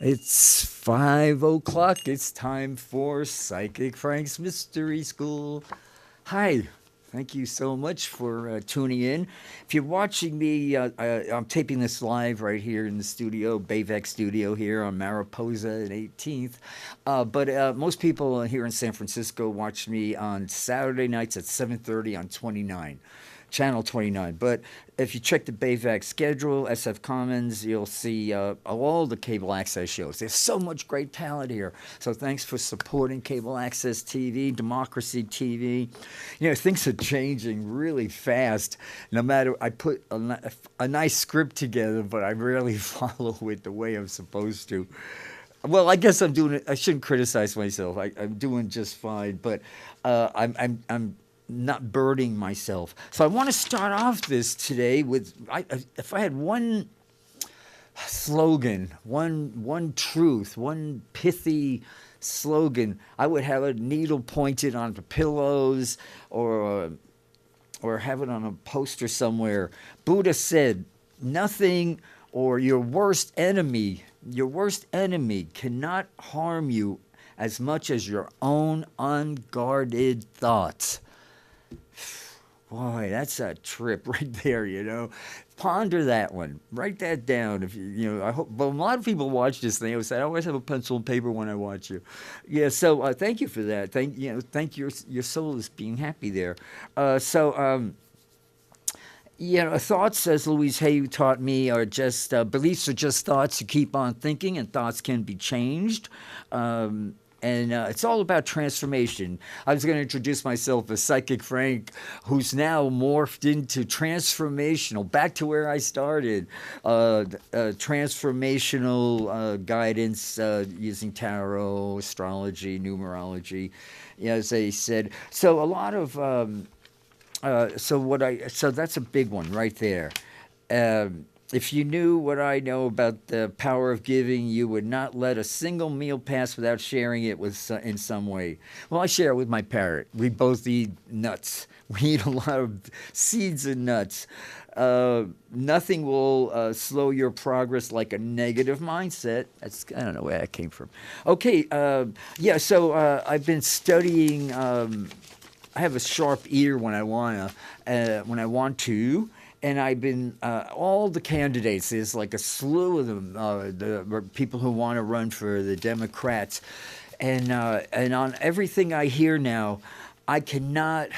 It's 5 o'clock. It's time for Psychic Frank's Mystery School. Hi. Thank you so much for tuning in. If you're watching me, I'm taping this live right here in the studio, Bayvex Studio here on Mariposa and 18th. But most people here in San Francisco watch me on Saturday nights at 7:30 on 29. Channel 29. But if you check the Bayvac schedule, SF Commons, you'll see all the cable access shows. There's so much great talent here. So thanks for supporting cable access TV, Democracy TV. You know, things are changing really fast. No matter, I put a nice script together, but I rarely follow it the way I'm supposed to. Well, I guess I'm doing it. I shouldn't criticize myself. I'm doing just fine, but I'm not burdening myself. So I want to start off this today with, if I had one slogan, one truth, one pithy slogan, I would have a needle pointed onto pillows or have it on a poster somewhere. Buddha said, "Nothing or your worst enemy cannot harm you as much as your own unguarded thoughts." Boy, that's a trip right there, you know. Ponder that one. Write that down. If I hope. But a lot of people watch this thing. They always say, "I always have a pencil and paper when I watch you." Yeah. So thank you for that. Thank your soul is being happy there. Thoughts, as Louise Hay taught me, are just beliefs are just thoughts. You keep on thinking, and thoughts can be changed. And it's all about transformation. I was going to introduce myself as Psychic Frank, who's now morphed into transformational, back to where I started, transformational guidance using tarot, astrology, numerology, as I said. So a lot of, so that's a big one right there. If you knew what I know about the power of giving, you would not let a single meal pass without sharing it in some way. Well, I share it with my parrot. We both eat nuts. We eat a lot of seeds and nuts. Nothing will slow your progress like a negative mindset. I don't know where that came from. Okay, so I've been studying. I have a sharp ear when I want to. And I've been all the candidates. There's like a slew of them. The people who want to run for the Democrats, and on everything I hear now, I cannot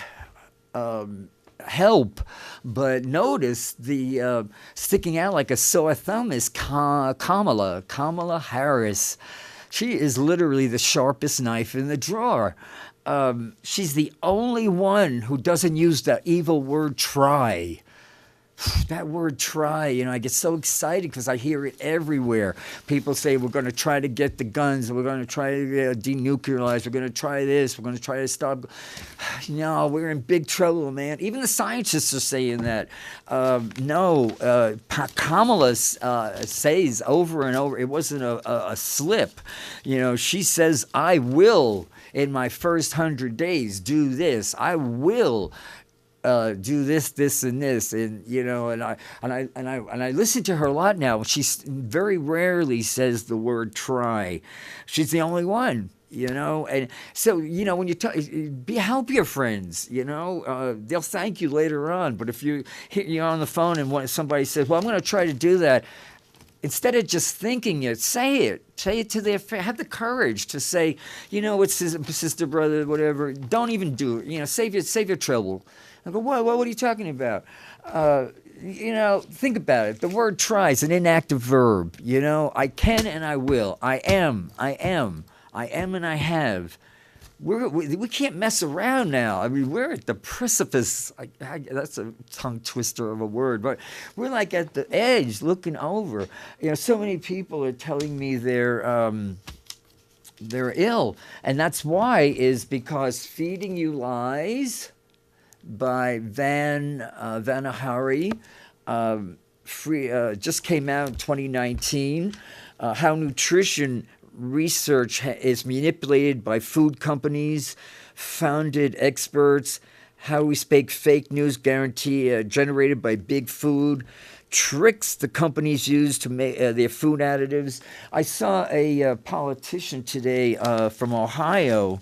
help but notice the sticking out like a sore thumb is Kamala Harris. She is literally the sharpest knife in the drawer. She's the only one who doesn't use the evil word try. That word try, I get so excited because I hear it everywhere. People say, we're going to try to get the guns, we're going to try to denuclearize, we're going to try this, we're going to try to stop. No, we're in big trouble, man. Even the scientists are saying that. Kamala says over and over, it wasn't a slip. She says, I will, in my first 100 days, do this. I will do this, and this, and I listen to her a lot now. She very rarely says the word try. She's the only one, and so when you help your friends, they'll thank you later on. But if you're on the phone and somebody says, "Well, I'm going to try to do that," instead of just thinking it, say it. Say it to their have the courage to say, it's sister, brother, whatever. Don't even do it. Save your trouble. I go, what are you talking about? Think about it. The word try is an inactive verb. I can and I will. I am, and I have. We can't mess around now. I mean, we're at the precipice. That's a tongue twister of a word, but we're like at the edge, looking over. So many people are telling me they're ill, and that's why is because Feeding You Lies by Vanna Hari just came out in 2019. How nutrition research is manipulated by food companies, founded experts, how we speak fake news generated by big food, tricks the companies use to make their food additives. I saw a politician today from Ohio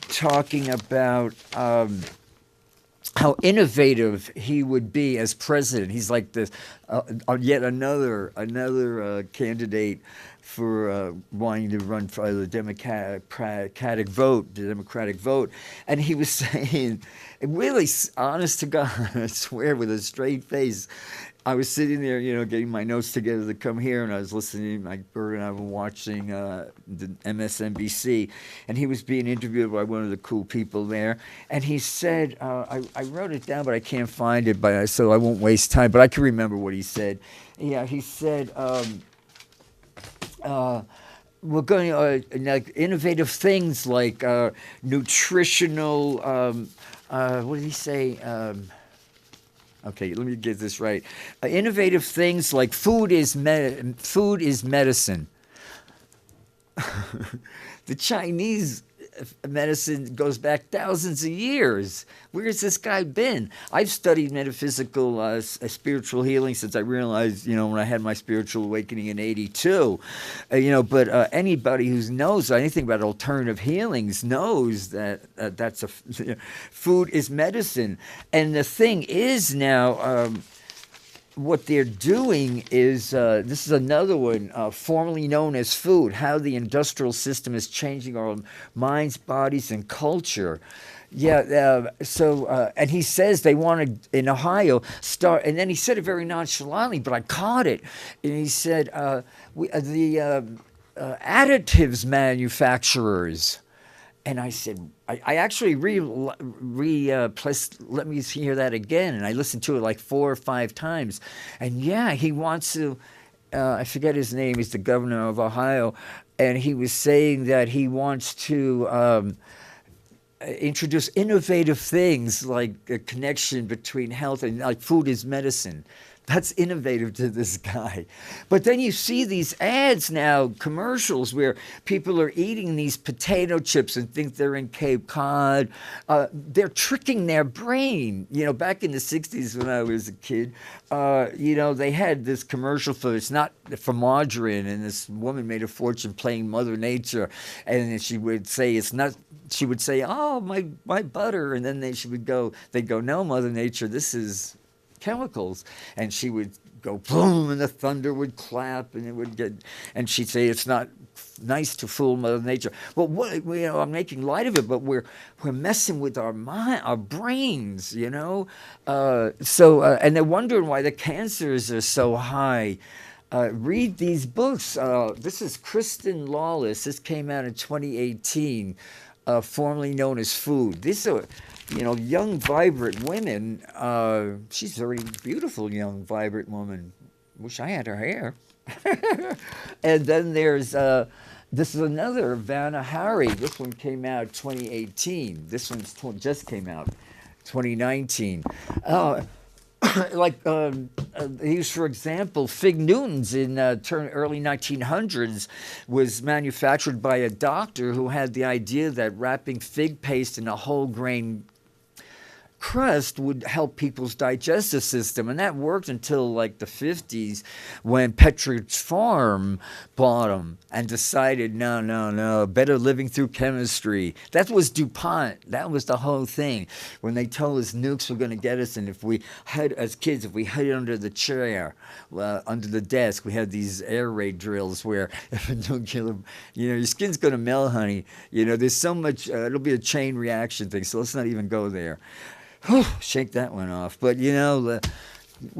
talking about how innovative he would be as president. He's like this, yet another candidate for wanting to run for the Democratic vote, and he was saying, really honest to God, I swear, with a straight face. I was sitting there, getting my notes together to come here, and I was listening. My bird and I were watching the MSNBC, and he was being interviewed by one of the cool people there. And he said, I wrote it down, but I can't find it, so I won't waste time. But I can remember what he said. Yeah, he said, we're going like innovative things like nutritional. What did he say? Okay, let me get this right. Innovative things like food is medicine. The Chinese medicine goes back thousands of years. Where has this guy been? I've studied metaphysical, spiritual healing since I realized, when I had my spiritual awakening in '82. But anybody who knows anything about alternative healings knows that food is medicine. And the thing is now, what they're doing is, this is another one, formerly known as food, how the industrial system is changing our minds, bodies, and culture. Yeah, and he says they wanted, in Ohio, start, and then he said it very nonchalantly, but I caught it. And he said, the additives manufacturers. And I said, I actually let me hear that again. And I listened to it like 4 or 5 times. And yeah, he wants to, I forget his name, he's the governor of Ohio. And he was saying that he wants to introduce innovative things like a connection between health and like food is medicine. That's innovative to this guy. But then you see these ads now, commercials, where people are eating these potato chips and think they're in Cape Cod. They're tricking their brain. Back in the 60s when I was a kid, they had this commercial for margarine, and this woman made a fortune playing Mother Nature. And she would say, she would say, oh, my butter. And then they'd go, no, Mother Nature, this is chemicals. And she would go boom, and the thunder would clap, and it would get, and she'd say it's not nice to fool Mother Nature. Well, I'm making light of it, but we're messing with our mind, our brains, and they're wondering why the cancers are so high. Read these books. This is Kristen Lawless. This came out in 2018, formerly known as Food. These are young, vibrant women. She's a very beautiful, young, vibrant woman. Wish I had her hair. And then there's, this is another, Vanna Harry. This one came out 2018. This one just came out 2019. These, for example, Fig Newtons in early 1900s was manufactured by a doctor who had the idea that wrapping fig paste in a whole grain crust would help people's digestive system, and that worked until like the 50s when Pepperidge Farm bought them and decided no, better living through chemistry. That was DuPont. That was the whole thing when they told us nukes were going to get us, and if we hid under the chair, under the desk, we had these air raid drills where if a nuclear, your skin's going to melt, honey. There's so much, it'll be a chain reaction thing, so let's not even go there. Shake that one off. But, we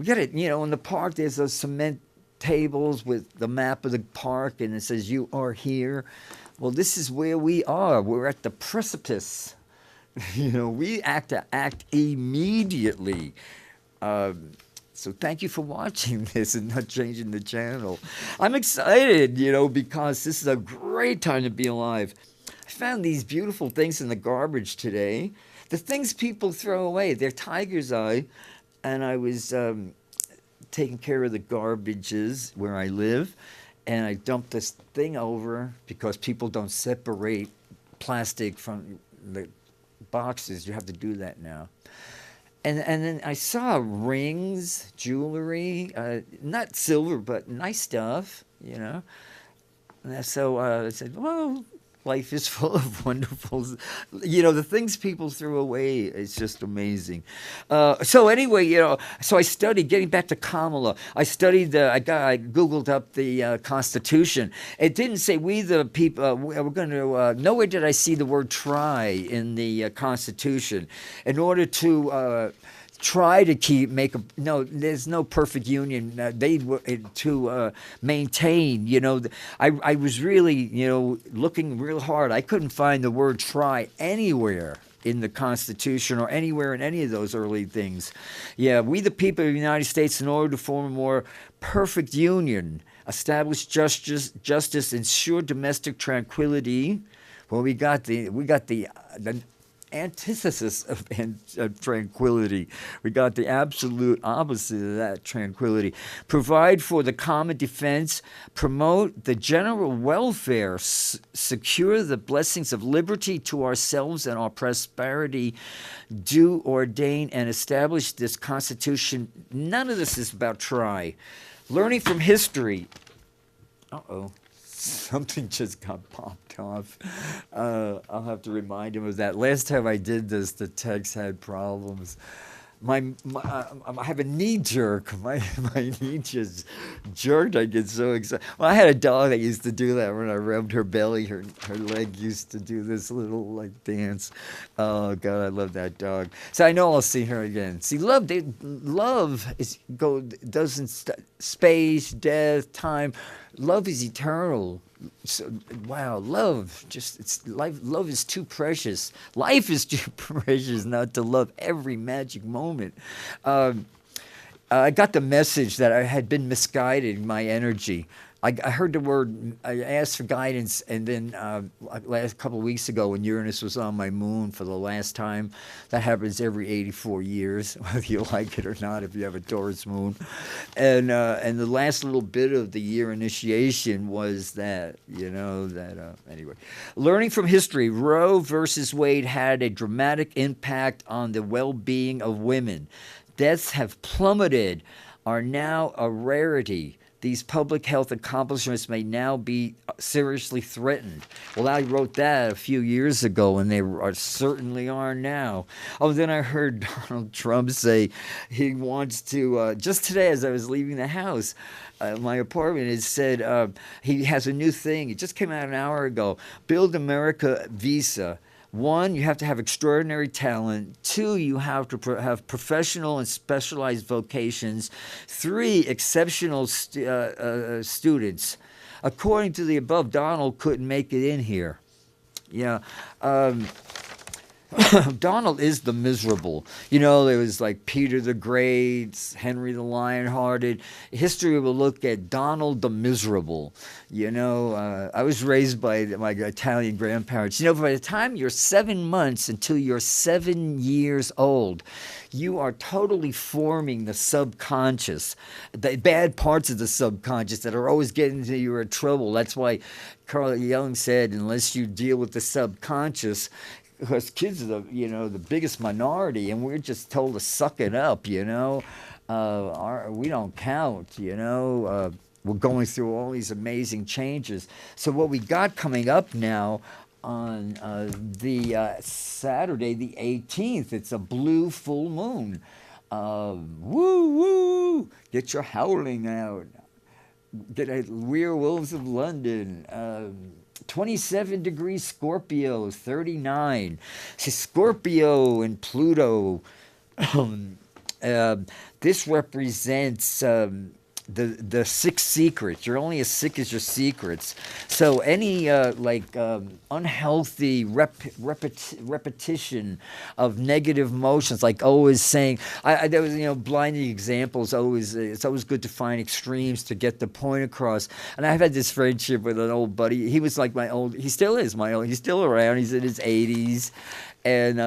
got it, in the park, there's those cement tables with the map of the park, and it says, you are here. Well, this is where we are. We're at the precipice. We act immediately. So thank you for watching this and not changing the channel. I'm excited, because this is a great time to be alive. I found these beautiful things in the garbage today. The things people throw away, they're tiger's eye. And I was taking care of the garbages where I live, and I dumped this thing over because people don't separate plastic from the boxes. You have to do that now. and then I saw rings, jewelry, not silver, but nice stuff, you know. And so I said, well, life is full of wonderful, the things people threw away is just amazing. So anyway, so I studied, getting back to Kamala, I studied, I Googled up the Constitution. It didn't say we the people, we're going to, nowhere did I see the word try in the Constitution. In order to, try to make a no there's no perfect union to maintain, I was really, looking real hard. I couldn't find the word try anywhere in the Constitution or anywhere in any of those early things. Yeah, we the people of the United States, in order to form a more perfect union, establish justice, ensure domestic tranquility. Well, we got the antithesis of tranquility. We got the absolute opposite of that, tranquility. Provide for the common defense, promote the general welfare, secure the blessings of liberty to ourselves and our prosperity, do ordain and establish this Constitution. None of this is about try. Learning from history. Uh-oh. Something just got popped off. I'll have to remind him of that. Last time I did this, the text had problems. I have a knee jerk. My knee just jerked. I get so excited. Well, I had a dog that used to do that when I rubbed her belly. Her leg used to do this little dance. Oh God, I love that dog. So I know I'll see her again. See, love doesn't space, death, time. Love is eternal. So, wow, love, it's life. Love is too precious. Life is too precious not to love every magic moment. I got the message that I had been misguided in my energy. I heard the word, I asked for guidance, and then last couple of weeks ago when Uranus was on my moon for the last time, that happens every 84 years, whether you like it or not, if you have a Taurus moon. And the last little bit of the year initiation was that, anyway. Learning from history, Roe versus Wade had a dramatic impact on the well-being of women. Deaths have plummeted, are now a rarity. These public health accomplishments may now be seriously threatened. Well, I wrote that a few years ago, and they certainly are now. Oh, then I heard Donald Trump say he wants to, just today as I was leaving the house, my apartment, it said he has a new thing. It just came out an hour ago. Build America Visa. 1, you have to have extraordinary talent. 2, you have to have professional and specialized vocations. 3, exceptional students. According to the above, Donald couldn't make it in here. Yeah. Donald is the miserable. There was like Peter the Great, Henry the Lionhearted. History will look at Donald the miserable. I was raised by my Italian grandparents. By the time you're 7 months until you're 7 years old, you are totally forming the subconscious, the bad parts of the subconscious that are always getting you in trouble. That's why Carl Jung said, unless you deal with the subconscious, because kids are the biggest minority, and we're just told to suck it up. We don't count. We're going through all these amazing changes. So what we got coming up now on the Saturday, the 18th, it's a blue full moon. Woo woo! Get your howling out. Get a Werewolves of London. 27 degrees Scorpio, 39. See, Scorpio and Pluto, this represents the 6 secrets. You're only as sick as your secrets. So any unhealthy repetition of negative emotions, like always saying, there was blinding examples. It's always good to find extremes to get the point across. And I've had this friendship with an old buddy. He was like he still is my old. He's still around. He's in his 80s. And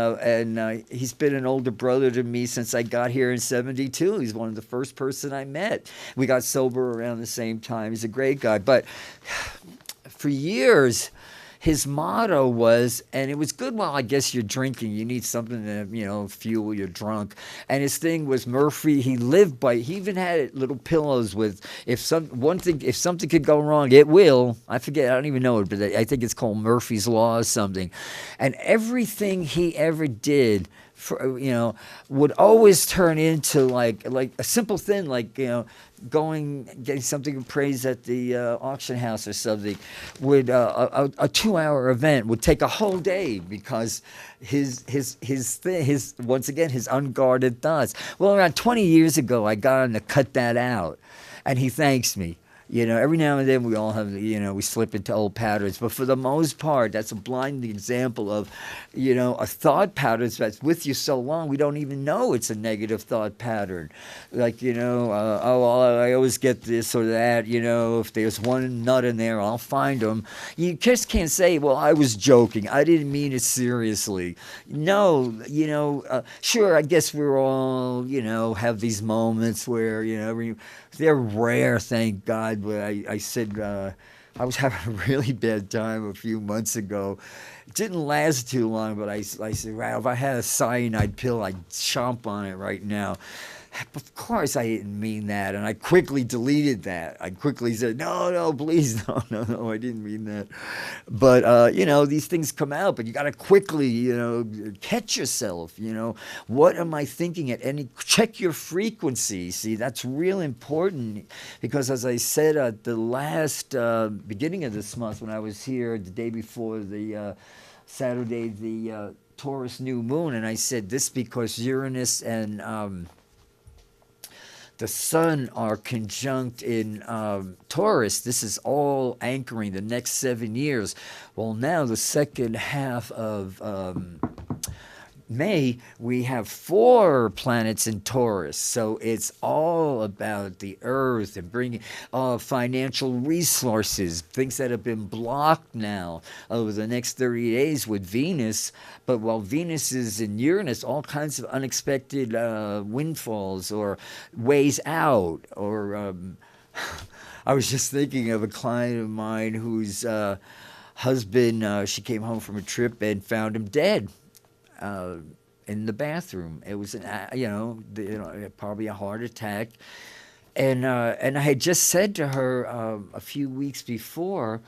he's been an older brother to me since I got here in 72. He's one of the first person I met. We got sober around the same time. He's a great guy. But for years, his motto was, and it was good while I guess you're drinking, you need something to, fuel your drunk. And his thing was Murphy, he lived by, he even had little pillows with, if something could go wrong, it will. I forget, I don't even know it, but I think it's called Murphy's Law or something. And everything he ever did, would always turn into like a simple thing, like getting something to praise at the auction house or something. Would a 2-hour event would take a whole day because his once again his unguarded thoughts. Well, around 20 years ago, I got him to cut that out, and he thanks me. Every now and then we all have, we slip into old patterns. But for the most part, that's a blind example of, a thought pattern that's with you so long, we don't even know it's a negative thought pattern. Like, I always get this or that, if there's one nut in there, I'll find them. You just can't say, well, I was joking. I didn't mean it seriously. No, sure, I guess we're all, have these moments where, they're rare, thank God. But I said I was having a really bad time a few months ago. It didn't last too long, but I said, wow, if I had a cyanide pill, I'd chomp on it right now. Of course, I didn't mean that, and I quickly deleted that. I quickly said, no, please, no, I didn't mean that. But, these things come out, but you got to quickly, catch yourself, What am I thinking at check your frequency. See, that's real important because, as I said at the last beginning of this month when I was here the day before the Saturday, the Taurus new moon, and I said this because Uranus and the sun are conjunct in Taurus. This is all anchoring the next 7 years. Well, now the second half of May, we have 4 planets in Taurus. So it's all about the earth and bringing financial resources, things that have been blocked now over the next 30 days with Venus. But while Venus is in Uranus, all kinds of unexpected windfalls or ways out. Or I was just thinking of a client of mine whose husband, she came home from a trip and found him dead. In the bathroom. It was probably a heart attack, and I had just said to her a few weeks before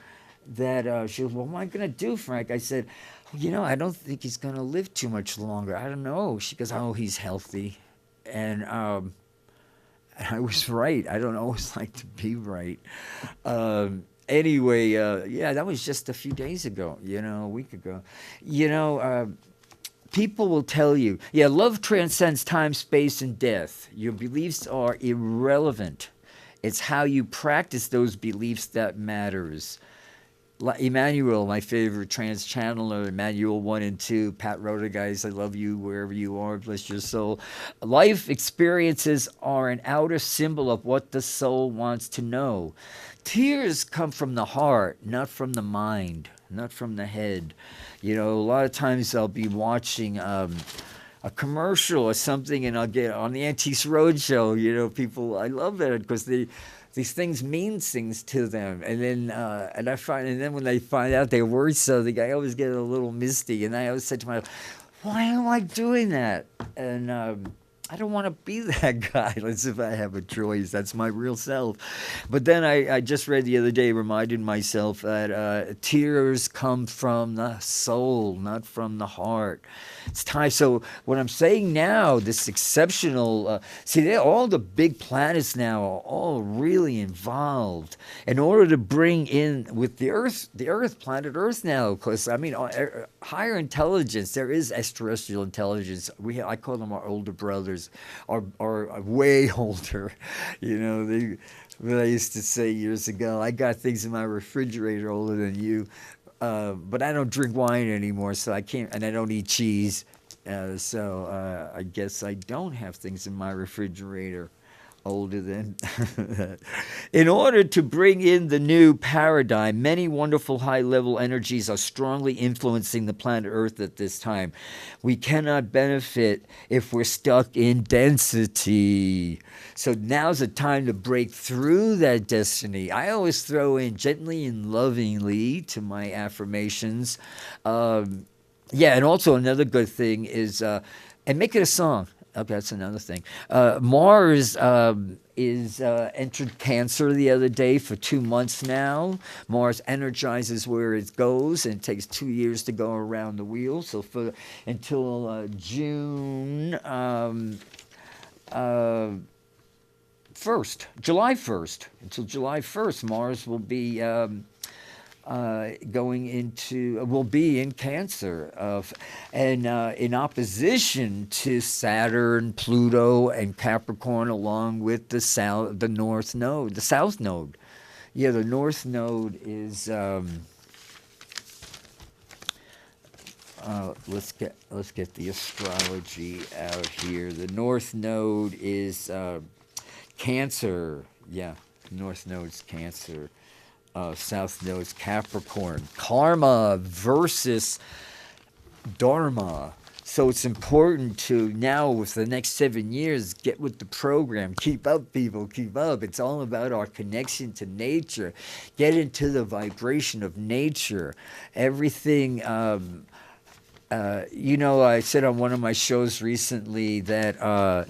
that she was, well, what am I going to do, Frank? I said, I don't think he's going to live too much longer. I don't know. She goes, oh, he's healthy, and I was right. I don't always like to be right. Anyway, that was just a few days ago. A week ago. People will tell you, love transcends time, space, and death. Your beliefs are irrelevant. It's how you practice those beliefs that matters. Emmanuel, my favorite trans-channeler, Emmanuel 1 and 2, Pat Rhoda, guys, I love you wherever you are, bless your soul. Life experiences are an outer symbol of what the soul wants to know. Tears come from the heart, not from the mind, not from the head. A lot of times I'll be watching a commercial or something, and I'll get on the Antiques Roadshow. People, I love that because these things mean things to them, and then and then when they find out they're worth something, I always get a little misty, and I always say to myself, why am I doing that? And I don't want to be that guy. As if I have a choice. That's my real self. But then I just read the other day, reminded myself that tears come from the soul, not from the heart. It's time. So what I'm saying now, this exceptional, all the big planets now are all really involved in order to bring in with the Earth, planet Earth now, because higher intelligence, there is extraterrestrial intelligence. I call them our older brothers, are way older. What I used to say years ago, I got things in my refrigerator older than you. But I don't drink wine anymore, so I can't, and I don't eat cheese. So I guess I don't have things in my refrigerator older than that. In order to bring in the new paradigm, many wonderful high level energies are strongly influencing the planet Earth at this time. We cannot benefit if we're stuck in density. So now's the time to break through that destiny. I always throw in gently and lovingly to my affirmations. Yeah, and also another good thing is, and make it a song. Okay, that's another thing. Mars is entered Cancer the other day for 2 months now. Mars energizes where it goes, and it takes 2 years to go around the wheel. So for until June 1st, July 1st, until July 1st, Mars will be will be in Cancer, and in opposition to Saturn, Pluto, and Capricorn, along with the North Node, the South Node. Yeah, the North Node is. Let's get the astrology out here. The North Node is Cancer. Yeah, North Node's Cancer. South Node's Capricorn. Karma versus Dharma. So it's important to now, with the next 7 years, get with the program. Keep up, people, keep up. It's all about our connection to nature. Get into the vibration of nature. Everything, I said on one of my shows recently that,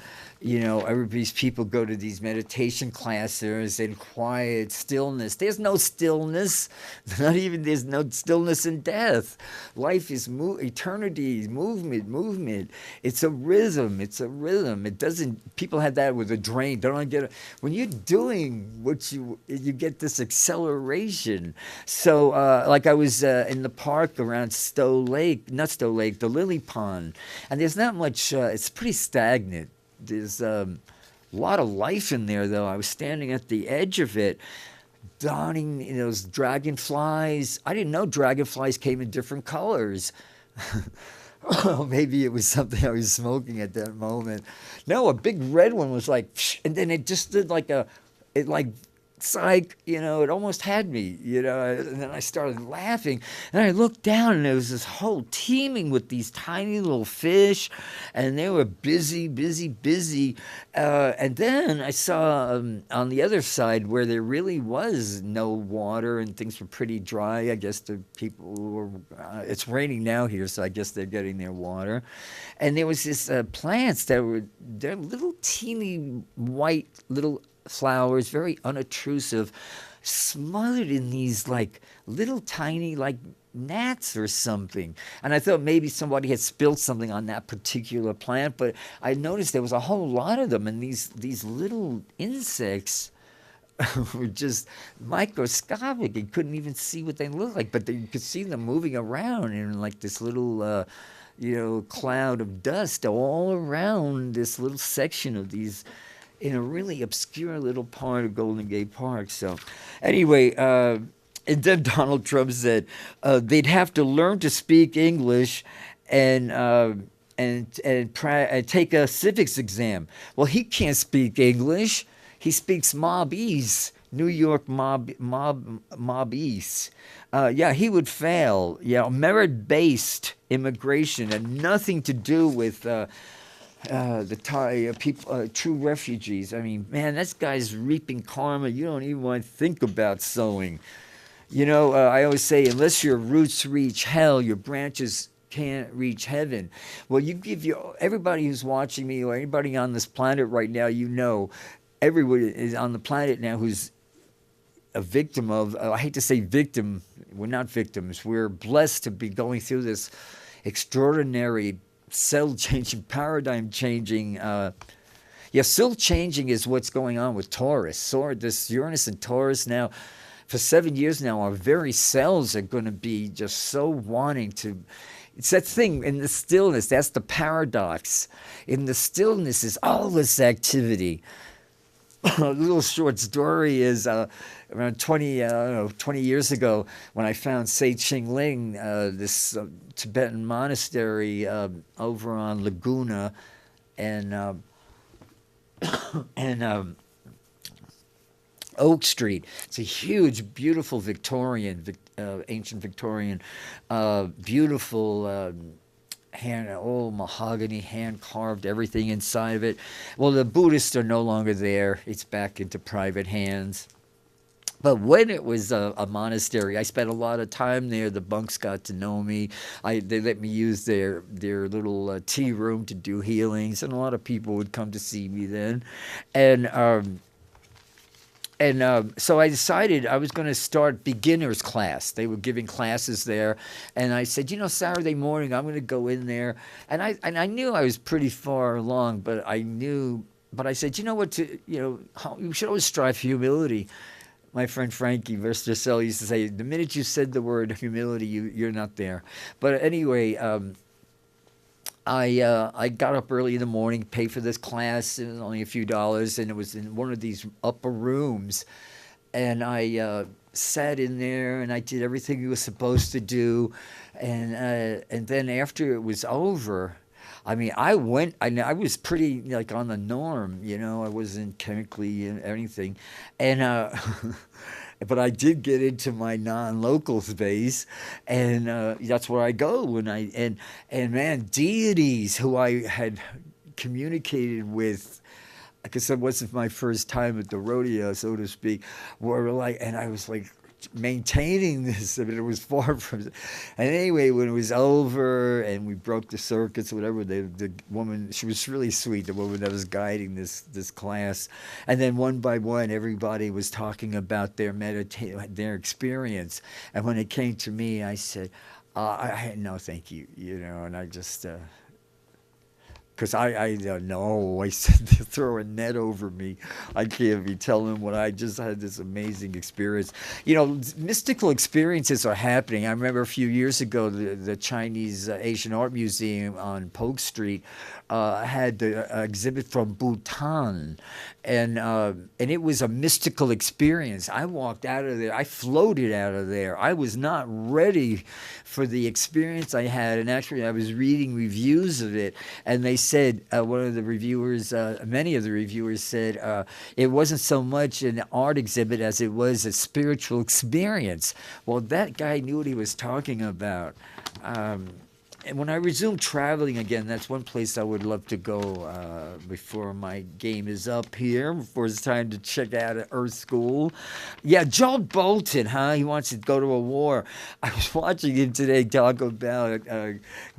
everybody's people go to these meditation classes and quiet stillness. There's no stillness. There's no stillness in death. Life is eternity, is movement. It's a rhythm. It doesn't, people have that with a drain. Don't I get it? When you're doing what you get this acceleration. So, like I was in the park around the Lily Pond, and there's not much, it's pretty stagnant. There's a lot of life in there, though. I was standing at the edge of it, donning those dragonflies. I didn't know dragonflies came in different colors. Maybe it was something I was smoking at that moment. No, a big red one was like, psh, and then it just did psych, it almost had me, and then I started laughing, and I looked down, and there was this whole teeming with these tiny little fish, and they were busy, and then I saw on the other side where there really was no water, and things were pretty dry. I guess the people were, it's raining now here, so I guess they're getting their water, and there was this plants they're little teeny white little flowers, very unobtrusive, smothered in these little tiny gnats or something. And I thought maybe somebody had spilled something on that particular plant, but I noticed there was a whole lot of them, and these little insects were just microscopic. You couldn't even see what they looked like, but you could see them moving around in this little cloud of dust all around this little section of these, in a really obscure little part of Golden Gate Park. So anyway, and then Donald Trump said they'd have to learn to speak English and take a civics exam. Well, he can't speak English. He speaks Mobese, New York Mobese. Yeah, he would fail. Yeah, merit-based immigration and nothing to do with the Thai people, true refugees. I mean, man, this guy's reaping karma. You don't even want to think about sowing. I always say, unless your roots reach hell, your branches can't reach heaven. Well, everybody who's watching me or anybody on this planet right now, everyone is on the planet now who's a victim of, I hate to say victim, we're not victims. We're blessed to be going through this extraordinary cell-changing, paradigm-changing. Still changing is what's going on with Taurus. This Uranus and Taurus now, for 7 years now, our very cells are going to be just so wanting to. It's that thing in the stillness. That's the paradox. In the stillness is all this activity. A little short story is around 20 years ago when I found Se Ching Ling, this Tibetan monastery over on Laguna, and Oak Street. It's a huge, beautiful ancient Victorian, beautiful. Mahogany, hand carved, everything inside of it. Well, the Buddhists are no longer there. It's back into private hands. But when it was a monastery, I spent a lot of time there. The monks got to know me. They let me use their little tea room to do healings, and a lot of people would come to see me then. And so I decided I was going to start beginners class. They were giving classes there, and I said, Saturday morning I'm going to go in there. And I knew I was pretty far along, but I said, you know what? You should always strive for humility. My friend Frankie Verstercell used to say, the minute you said the word humility, you're not there. But anyway, I got up early in the morning, paid for this class. It was only a few dollars, and it was in one of these upper rooms. And I sat in there, and I did everything you were supposed to do. And then after it was over, I mean, I was pretty like on the norm, I wasn't chemically anything. And but I did get into my non-local space, and that's where I go when and man, deities who I had communicated with, because it wasn't my first time at the rodeo, so to speak, were like, and I was like maintaining this. I mean, it was far from. And anyway, when it was over and we broke the circuits, or whatever, the woman, she was really sweet, the woman that was guiding this class. And then one by one, everybody was talking about their experience. And when it came to me, I said, no, thank you, and I just. Because I don't know. I said they throw a net over me. I can't be telling what I just had this amazing experience. Mystical experiences are happening. I remember a few years ago, the Chinese Asian Art Museum on Polk Street had the exhibit from Bhutan, and it was a mystical experience. I walked out of there. I floated out of there. I was not ready for the experience I had, and actually I was reading reviews of it, and they said, many of the reviewers said it wasn't so much an art exhibit as it was a spiritual experience. Well, that guy knew what he was talking about. And when I resume traveling again, that's one place I would love to go before my game is up here, before it's time to check out at Earth School. Yeah, Joel Bolton, He wants to go to a war. I was watching him today talk about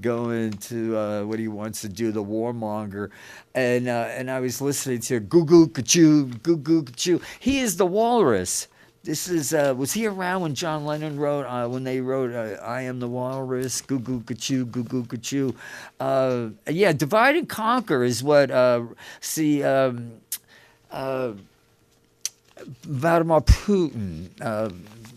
going to what he wants to do, the warmonger. And I was listening to Goo Goo Ka-choo, Goo Goo Ka-choo. He is the walrus. This is was he around when John Lennon wrote when they wrote "I Am the Walrus"? Goo goo ka-choo, goo goo ka-choo. Yeah, divide and conquer is what. Vladimir Putin,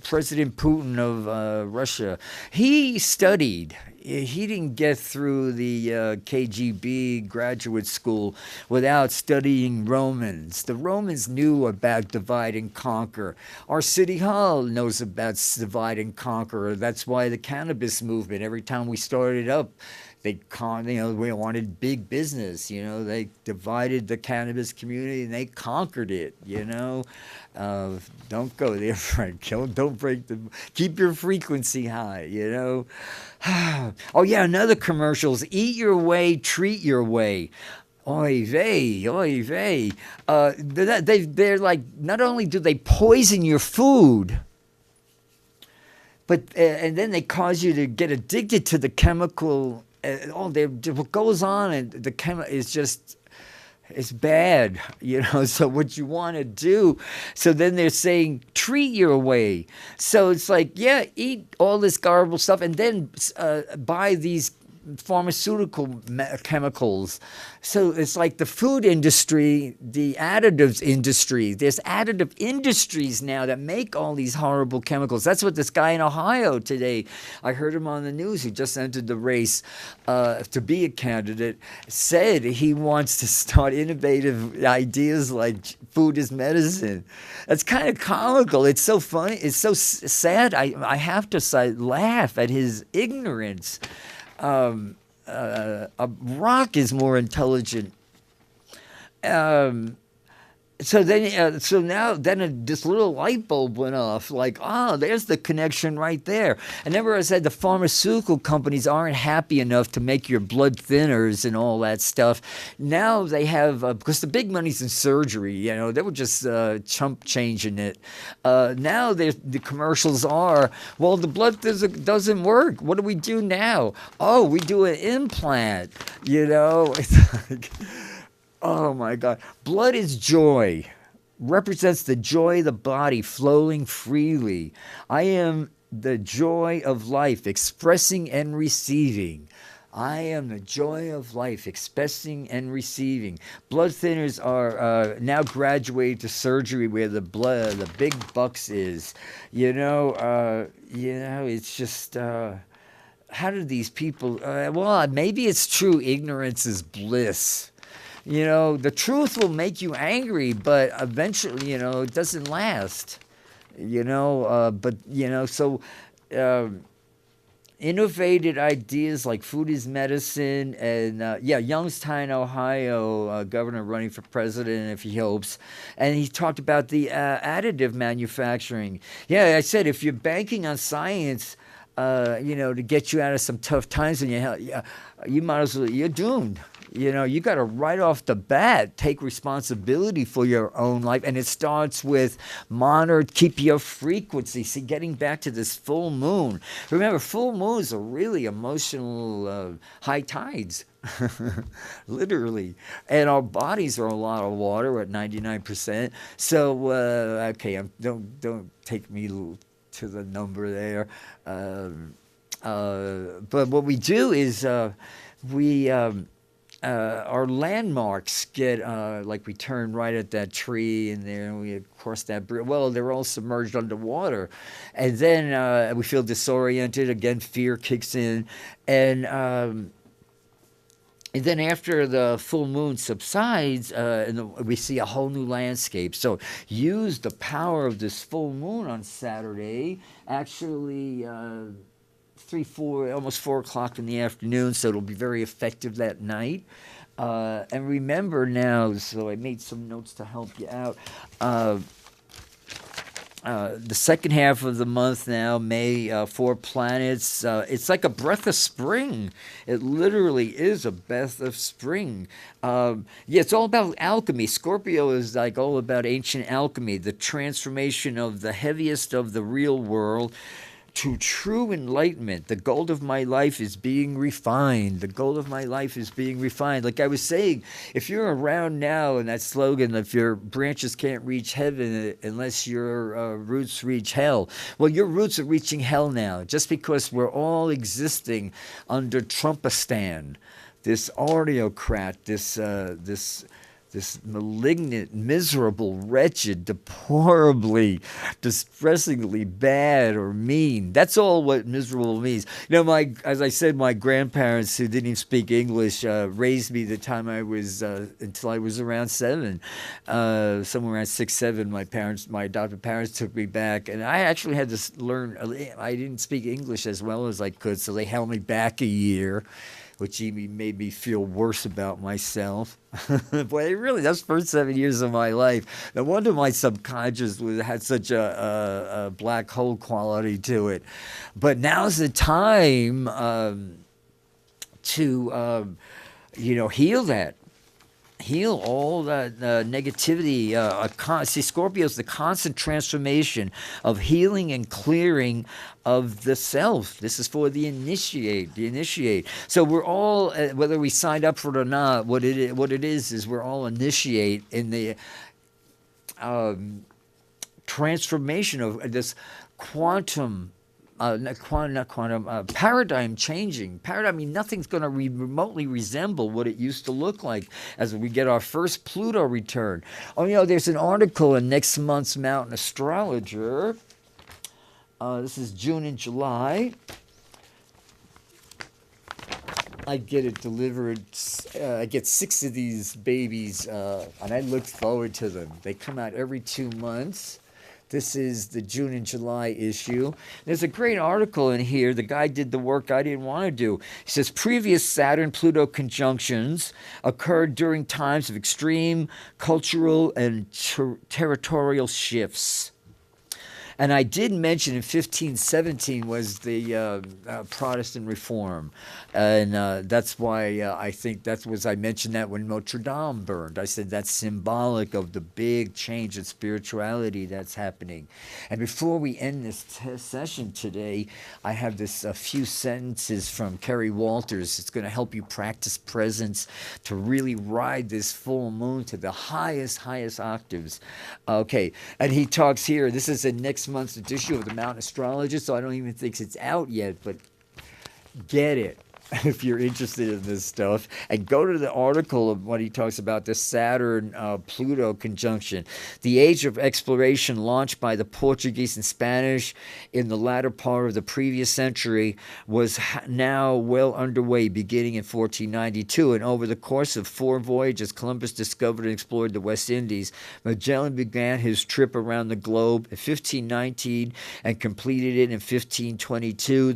President Putin of Russia, he studied. He didn't get through the KGB graduate school without studying Romans. The Romans knew about divide and conquer. Our city hall knows about divide and conquer. That's why the cannabis movement, every time we started up, we wanted big business. They divided the cannabis community and they conquered it. Don't go there, Frank. Don't keep your frequency high. Oh yeah, another commercials. Eat your way, treat your way. Oy vey, oy vey. They're like, not only do they poison your food, but and then they cause you to get addicted to the chemical. What goes on, and the chemical is just. It's bad, so what you want to do. So then they're saying, treat your way. So it's like, yeah, eat all this garbled stuff and then buy these pharmaceutical chemicals. So it's like the food industry, the additives industry. There's additive industries now that make all these horrible chemicals. That's what this guy in Ohio today, I heard him on the news, he just entered the race to be a candidate, said he wants to start innovative ideas like food is medicine. That's kind of comical. It's so funny. It's so sad. I have to laugh at his ignorance. A rock is more intelligent. so now then this little light bulb went off, like, there's the connection right there. And remember I said the pharmaceutical companies aren't happy enough to make your blood thinners and all that stuff. Now they have, because the big money's in surgery, they were just chump changing it. Now the commercials are, well, the blood thinner doesn't work, what do we do now? Oh, we do an implant. It's like, oh my God. Blood is joy, represents the joy of the body flowing freely. I am the joy of life, expressing and receiving. I am the joy of life, expressing and receiving. Blood thinners are now graduated to surgery where the big bucks is. It's just. How do these people? Well, maybe it's true. Ignorance is bliss. The truth will make you angry, but eventually, it doesn't last. So innovated ideas like food is medicine, and Youngstown, Ohio, governor running for president if he hopes, and he talked about the additive manufacturing. Yeah, I said if you're banking on science, to get you out of some tough times in your health, you might as well, you're doomed. You got to right off the bat take responsibility for your own life. And it starts with keep your frequency. See, getting back to this full moon. Remember, full moons are really emotional high tides. Literally. And our bodies are a lot of water. We're at 99%. So, okay, don't take me to the number there. But what we do is we... our landmarks get like we turn right at that tree and then we cross that bridge. Well, they're all submerged underwater, and then we feel disoriented again. Fear kicks in, and then after the full moon subsides, we see a whole new landscape. So use the power of this full moon on Saturday. Actually. 4 o'clock in the afternoon, so it'll be very effective that night. And remember now, so I made some notes to help you out. The second half of the month now, May, 4 planets. It's like a breath of spring. It literally is a breath of spring. It's all about alchemy. Scorpio is like all about ancient alchemy, the transformation of the heaviest of the real world to true enlightenment. The gold of my life is being refined. The gold of my life is being refined. Like I was saying, if you're around now and that slogan, if your branches can't reach heaven unless your roots reach hell. Well, your roots are reaching hell now just because we're all existing under Trumpistan, this autocrat, this malignant, miserable, wretched, deplorably, distressingly bad or mean. That's all what miserable means. As I said, my grandparents who didn't even speak English raised me the time I was until I was around 7, somewhere around 6, 7. My adopted parents took me back, and I actually had to learn. I didn't speak English as well as I could, so they held me back a year, which even made me feel worse about myself. Boy, that's the first 7 years of my life. No wonder my subconscious had such a black hole quality to it. But now's the time to heal that. Heal all that negativity. See, Scorpio is the constant transformation of healing and clearing of the self. This is for the initiate. So we're all, whether we signed up for it or not, what it is we're all initiate in the transformation of this quantum. Paradigm changing. Paradigm, I mean, nothing's going to remotely resemble what it used to look like as we get our first Pluto return. There's an article in next month's Mountain Astrologer. This is June and July. I get it delivered. I get 6 of these babies, and I look forward to them. They come out every 2 months. This is the June and July issue. There's a great article in here. The guy did the work I didn't want to do. He says previous Saturn Pluto conjunctions occurred during times of extreme cultural and territorial shifts. And I did mention in 1517 was the Protestant Reform, and that's why I think that was I mentioned that when Notre Dame burned. I said that's symbolic of the big change in spirituality that's happening. And before we end this session today, I have this a few sentences from Kerry Walters. It's going to help you practice presence to really ride this full moon to the highest octaves. Okay, and he talks here. This is in next month's edition of the Mountain Astrologist, so I don't even think it's out yet, but get it if you're interested in this stuff, and go to the article of what he talks about the Saturn Pluto conjunction. The age of exploration launched by the Portuguese and Spanish in the latter part of the previous century was now well underway, beginning in 1492, and over the course of 4 voyages Columbus discovered and explored the West Indies. Magellan began his trip around the globe in 1519 and completed it in 1522.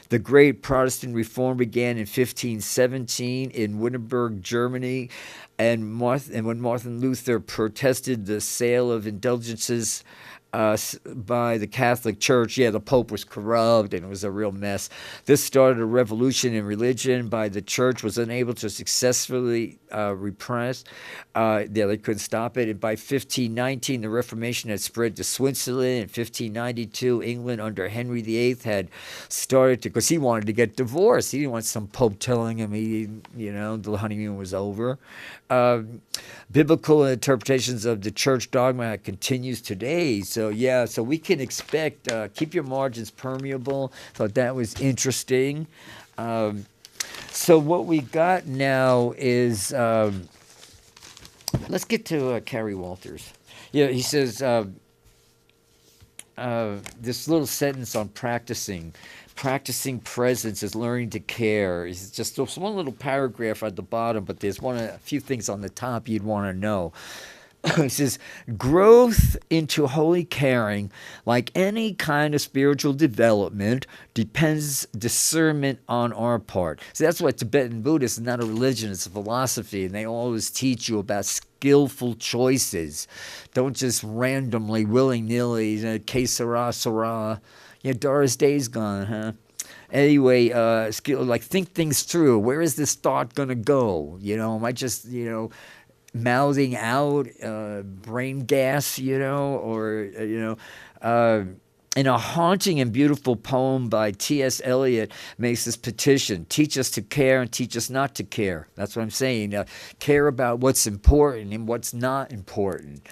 The Great Protestant Reform began in 1517 in Wittenberg, Germany, and when Martin Luther protested the sale of indulgences by the Catholic Church. Yeah, the Pope was corrupt and it was a real mess. This started a revolution in religion by the Church was unable to successfully repress. They couldn't stop it. And by 1519, the Reformation had spread to Switzerland. In 1592, England under Henry VIII had started to, because he wanted to get divorced. He didn't want some Pope telling him the honeymoon was over. Biblical interpretations of the church dogma continues today. So we can expect, keep your margins permeable. Thought that was interesting. So what we got now is, let's get to Kerry Walters. Yeah, he says, this little sentence on practicing presence is learning to care. It's just one little paragraph at the bottom, but there's a few things on the top you'd want to know. It says, growth into holy caring, like any kind of spiritual development, depends discernment on our part. So that's why Tibetan Buddhism is not a religion, it's a philosophy, and they always teach you about skillful choices. Don't just randomly, willy-nilly, que sera, sera. Doris Day's gone, huh? Anyway, think things through. Where is this thought going to go? Am I just, mouthing out brain gas, in a haunting and beautiful poem by T.S. Eliot makes this petition: teach us to care and teach us not to care. That's what I'm saying. Care about what's important and what's not important.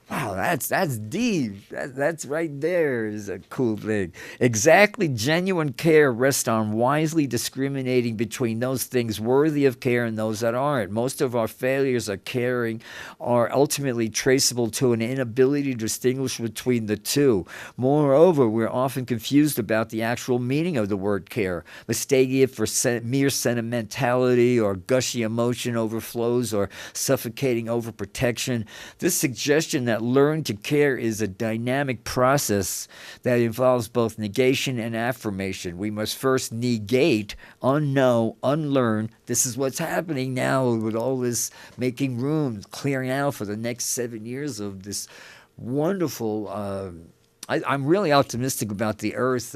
Wow, that's deep. That's right there is a cool thing. Exactly, genuine care rests on wisely discriminating between those things worthy of care and those that aren't. Most of our failures at caring are ultimately traceable to an inability to distinguish between the two. Moreover, we're often confused about the actual meaning of the word care, mistaking it for mere sentimentality or gushy emotion overflows or suffocating overprotection. This suggestion that learn to care is a dynamic process that involves both negation and affirmation. We must first negate, unknow, unlearn. This is what's happening now with all this making room, clearing out for the next 7 years of this wonderful. I'm really optimistic about the Earth.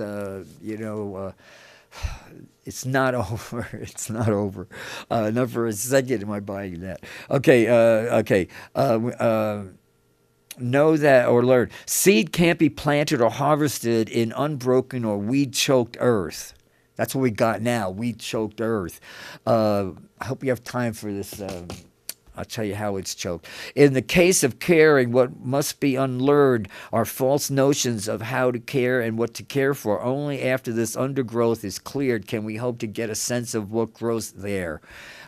It's not over. It's not over. Not for a second am I buying that. Okay. Know that or learn. Seed can't be planted or harvested in unbroken or weed-choked earth. That's what we got now, weed-choked earth. I hope you have time for this. I'll tell you how it's choked. In the case of caring, what must be unlearned are false notions of how to care and what to care for. Only after this undergrowth is cleared can we hope to get a sense of what grows there.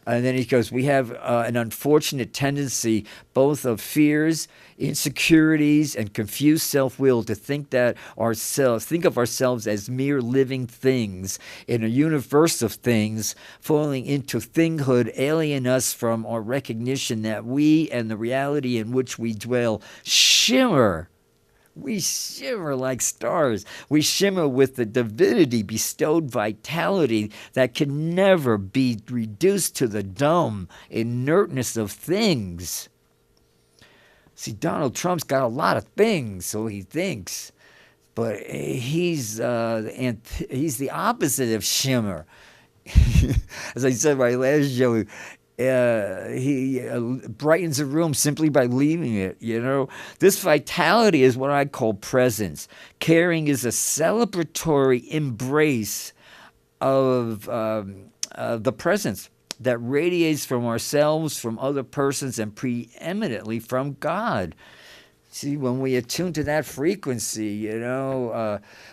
And then he goes, we have an unfortunate tendency, both of fears, insecurities, and confused self-will, to think of ourselves as mere living things in a universe of things. Falling into thinghood alien us from our recognition that we and the reality in which we dwell shimmer We shimmer like stars. We shimmer with the divinity bestowed vitality that can never be reduced to the dumb inertness of things. See, Donald Trump's got a lot of things, so he thinks, but he's the opposite of shimmer. As I said in my last show, he brightens a room simply by leaving it. This vitality is what I call presence. Caring is a celebratory embrace of the presence that radiates from ourselves, from other persons, and preeminently from God. See, when we attune to that frequency,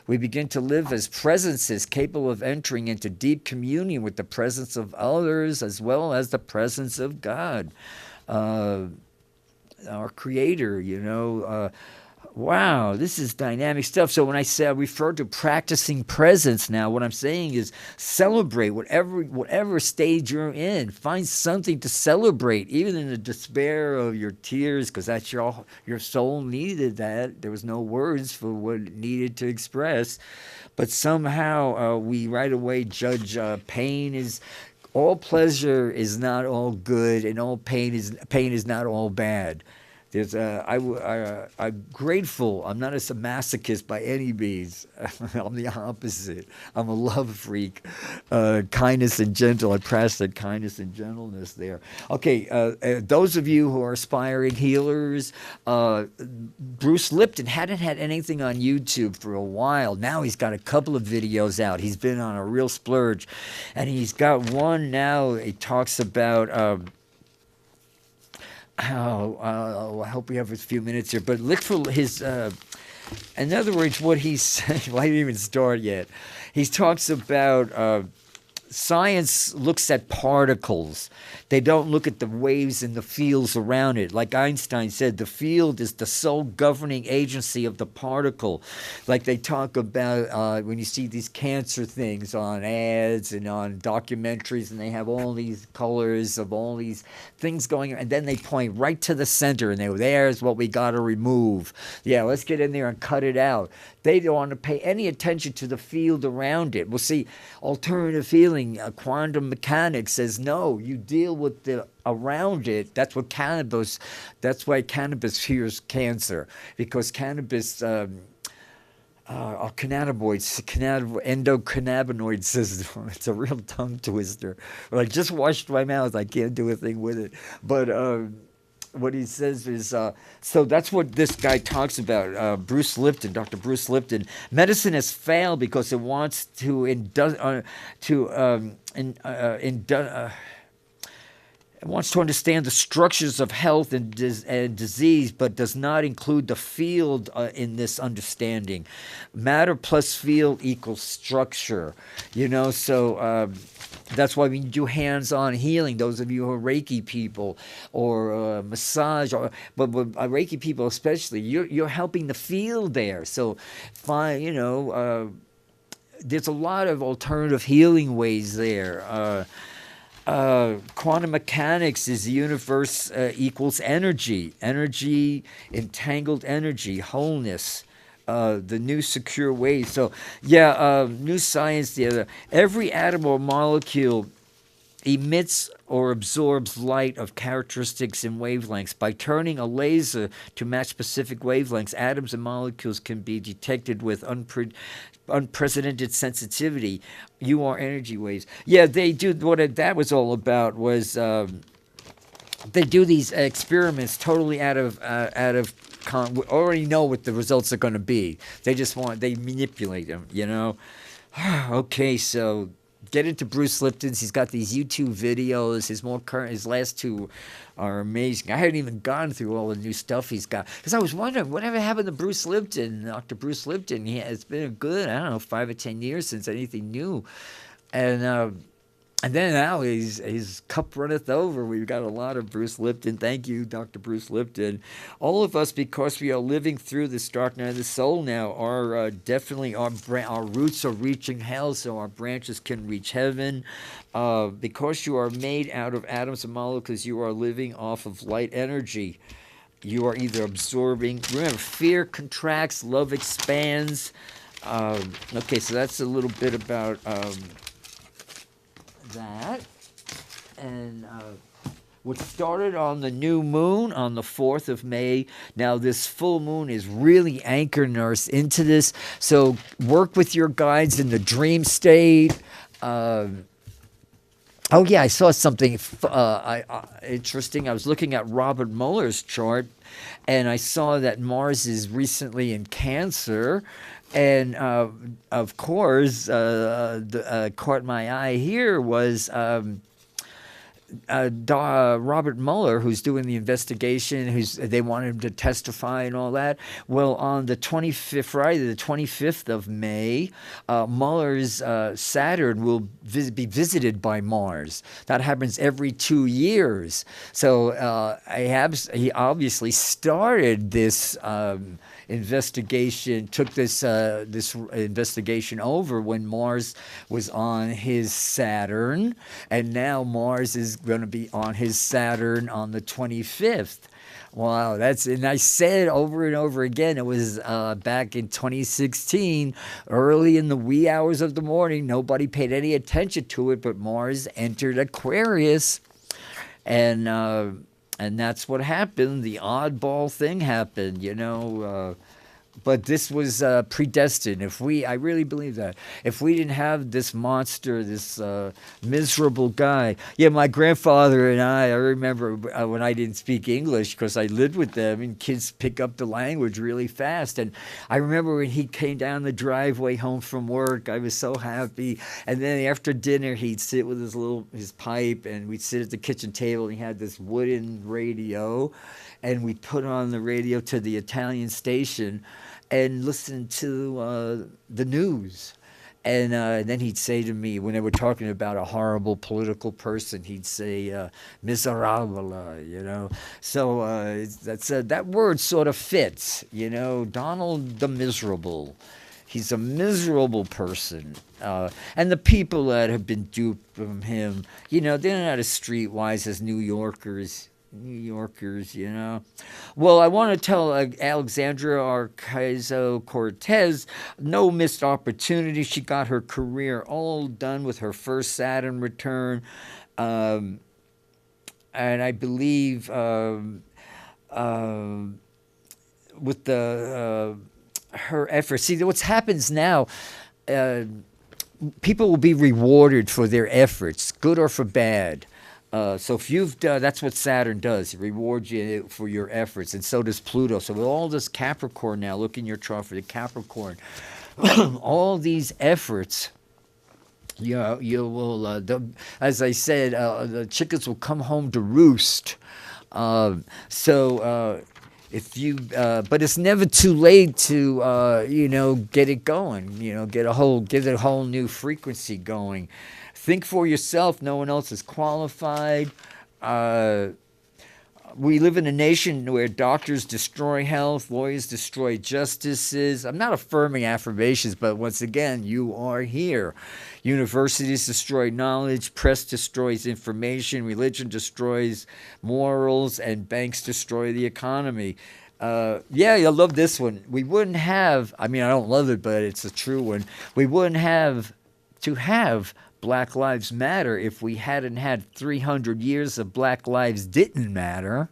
we begin to live as presences capable of entering into deep communion with the presence of others as well as the presence of God, our Creator. Wow, this is dynamic stuff. So when I refer to practicing presence now, what I'm saying is celebrate whatever stage you're in. Find something to celebrate, even in the despair of your tears, because that's your soul needed that. There was no words for what it needed to express. But somehow we right away judge pain is... All pleasure is not all good, and all pain is not all bad. I'm grateful. I'm not a masochist by any means. I'm the opposite. I'm a love freak. Kindness and gentle. I press that kindness and gentleness there. Okay, those of you who are aspiring healers, Bruce Lipton hadn't had anything on YouTube for a while. Now he's got a couple of videos out. He's been on a real splurge. And he's got one now. He talks about... I hope we have a few minutes here. But look for his, in other words, what he's saying. Well, I didn't even start yet. He talks about science looks at particles. They don't look at the waves and the fields around it. Like Einstein said, the field is the sole governing agency of the particle. Like they talk about when you see these cancer things on ads and on documentaries, and they have all these colors of all these things going on, and then they point right to the center, and there's what we got to remove. Yeah, let's get in there and cut it out. They don't want to pay any attention to the field around it. Well, see, alternative healing, quantum mechanics says, no, you deal with the around it. That's what cannabis, that's why cannabis cures cancer, because cannabis are cannabinoids, endocannabinoid system. It's a real tongue twister. Well, I just washed my mouth. I can't do a thing with it. But what he says is, so that's what this guy talks about, Bruce Lipton, Dr. Bruce Lipton. Medicine has failed because it wants to it wants to understand the structures of health and disease, but does not include the field in this understanding. Matter plus field equals structure. So that's why we do hands-on healing. Those of you who are Reiki people or massage, but Reiki people especially, you're helping the field there. So, there's a lot of alternative healing ways there. Quantum mechanics is the universe equals energy, entangled energy, wholeness. The new secure ways. So, new science. Every atom or molecule emits or absorbs light of characteristics and wavelengths. By turning a laser to match specific wavelengths, atoms and molecules can be detected with unprecedented sensitivity. You are energy waves. Yeah, they do. What that was all about was they do these experiments totally out of we already know what the results are going to be. They manipulate them, Okay, so get into Bruce Lipton's. He's got these YouTube videos. His last two are amazing. I hadn't even gone through all the new stuff he's got, because I was wondering whatever happened to Bruce Lipton, Dr. Bruce Lipton. It's been a good, 5 or 10 years since anything new, and then now his cup runneth over. We've got a lot of Bruce Lipton. Thank you, Dr. Bruce Lipton. All of us, because we are living through this dark night of the soul now, are definitely our roots are reaching hell, so our branches can reach heaven. Because you are made out of atoms and molecules, you are living off of light energy. you are either absorbing. Remember, fear contracts, love expands. Okay, so that's a little bit about that. And what started on the new moon on the 4th of May, now this full moon is really anchoring us into this. So work with your guides in the dream state. Oh yeah, I saw something interesting. I was looking at Robert Mueller's chart, and I saw that Mars is recently in Cancer, and of course, caught my eye here was Robert Mueller, who's doing the investigation, they wanted him to testify and all that. Well, on the 25th, Friday, the 25th of May, Mueller's Saturn will be visited by Mars. That happens every 2 years. So he obviously started this investigation, took this investigation over when Mars was on his Saturn, and now Mars is going to be on his Saturn on the 25th. Wow, and I said over and over again, it was back in 2016, early in the wee hours of the morning. Nobody paid any attention to it, but Mars entered Aquarius, and that's what happened. The oddball thing happened, but this was predestined. I really believe that. If we didn't have this monster, this miserable guy. Yeah, my grandfather and I remember when I didn't speak English because I lived with them, and kids pick up the language really fast. And I remember when he came down the driveway home from work, I was so happy. And then after dinner, he'd sit with his pipe, and we'd sit at the kitchen table, and he had this wooden radio, and we'd put on the radio to the Italian station and listen to the news. And then he'd say to me, when they were talking about a horrible political person, he'd say, miserable, So that word sort of fits, Donald the Miserable. He's a miserable person. And the people that have been duped from him, they're not as streetwise as New Yorkers. Well, I want to tell Alexandra Ocasio-Cortez, no missed opportunity. She got her career all done with her first Saturn return. And I believe with her efforts. See, what happens now, people will be rewarded for their efforts, good or for bad. So if you've done, that's what Saturn does. It rewards you for your efforts, and so does Pluto. So with all this Capricorn now, look in your chart for the Capricorn. All these efforts, you will, as I said, the chickens will come home to roost. If you, but it's never too late to, get it going. Get a whole new frequency going. Think for yourself. No one else is qualified. We live in a nation where doctors destroy health, lawyers destroy justices. I'm not affirming affirmations, but once again, you are here. Universities destroy knowledge, press destroys information, religion destroys morals, and banks destroy the economy. You'll love this one. We wouldn't have, I don't love it, but it's a true one. We wouldn't have to have Black Lives Matter if we hadn't had 300 years of Black Lives Didn't Matter.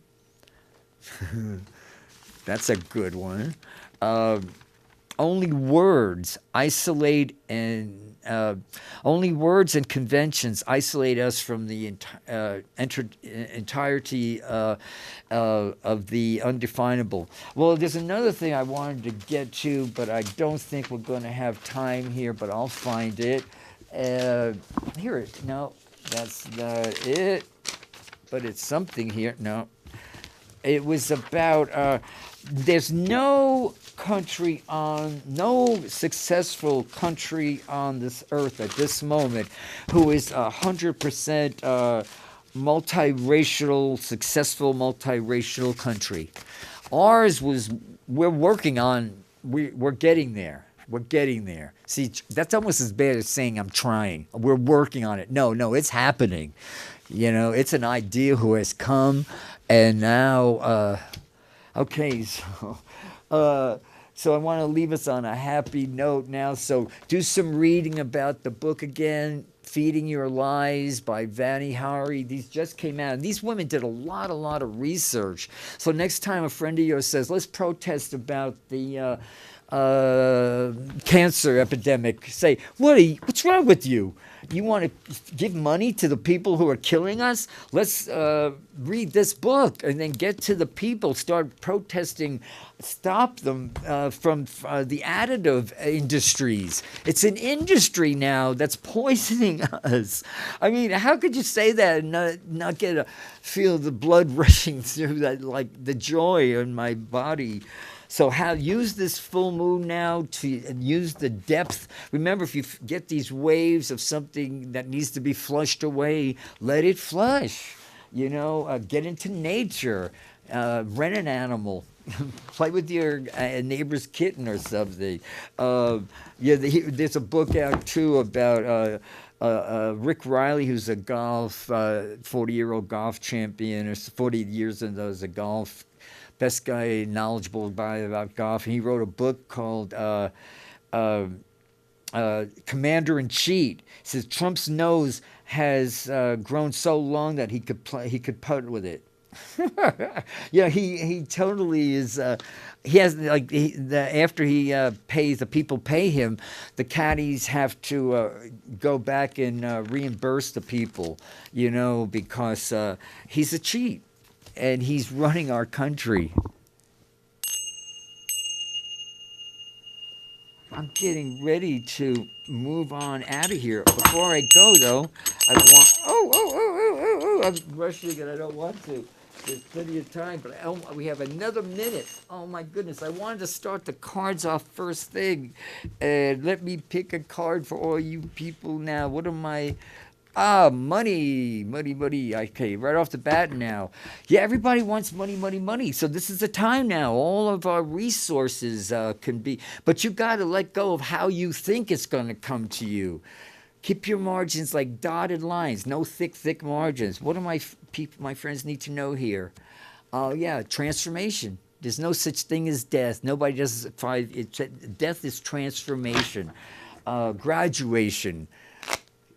That's a good one. Only words and conventions isolate us from the entirety of the undefinable. Well, there's another thing I wanted to get to, but I don't think we're going to have time here, but I'll find it. Here, no, that's not it, but it's something here. No, it was about, there's no successful country on this earth at this moment who is 100% successful multiracial country. Ours we're working on, we're getting there. We're getting there. See, that's almost as bad as saying I'm trying. We're working on it. No, it's happening. It's an idea who has come, and now Okay, so I want to leave us on a happy note now. So do some reading about the book again, Feeding Your Lies by Vani Hari. These just came out. And these women did a lot of research. So next time a friend of yours says, let's protest about the cancer epidemic, say, what's wrong with you? You want to give money to the people who are killing us? Let's read this book and then get to the people, start protesting, stop them from the additive industries. It's an industry now that's poisoning us. I mean, how could you say that and not feel the blood rushing through that, like the joy in my body? So use this full moon now to use the depth. Remember, if you get these waves of something that needs to be flushed away, let it flush. Get into nature, rent an animal, play with your neighbor's kitten or something. There's a book out too about Rick Riley, who's a 40-year-old golf champion, or 40 years into as a golf best guy knowledgeable about golf. And he wrote a book called Commander in Chief. He says Trump's nose has grown so long that he could putt with it. Yeah, he totally is. He has after he pays, the people pay him, the caddies have to go back and reimburse the people, because he's a cheat. And he's running our country. I'm getting ready to move on out of here. Before I go, though, I want... I'm rushing and I don't want to. There's plenty of time, but we have another minute. Oh, my goodness. I wanted to start the cards off first thing. And let me pick a card for all you people now. What am I... money. Okay, right off the bat now. Yeah, everybody wants money. So this is the time now. All of our resources can be, but you got to let go of how you think it's going to come to you. Keep your margins like dotted lines. No thick margins. What do my friends need to know here? Transformation. There's no such thing as death. Nobody does it. Death is transformation. Graduation.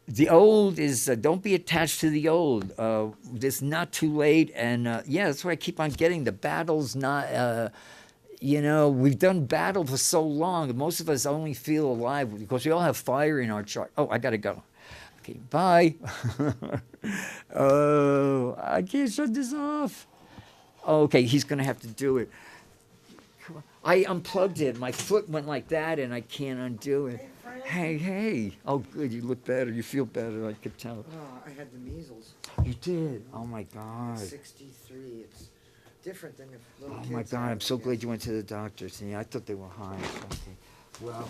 The old is, don't be attached to the old. It's not too late. And that's why I keep on getting the battle's not, we've done battle for so long. Most of us only feel alive because we all have fire in our chart. Oh, I got to go. Okay, bye. Oh, I can't shut this off. Okay, he's going to have to do it. I unplugged it. My foot went like that, and I can't undo it. Hey. Oh, good. You look better. You feel better. I could tell. I had the measles. You did? Oh, my God. 63. It's different than if little kids. Oh, my God. I'm so glad you went to the doctor. See, I thought they were high. Okay. Well,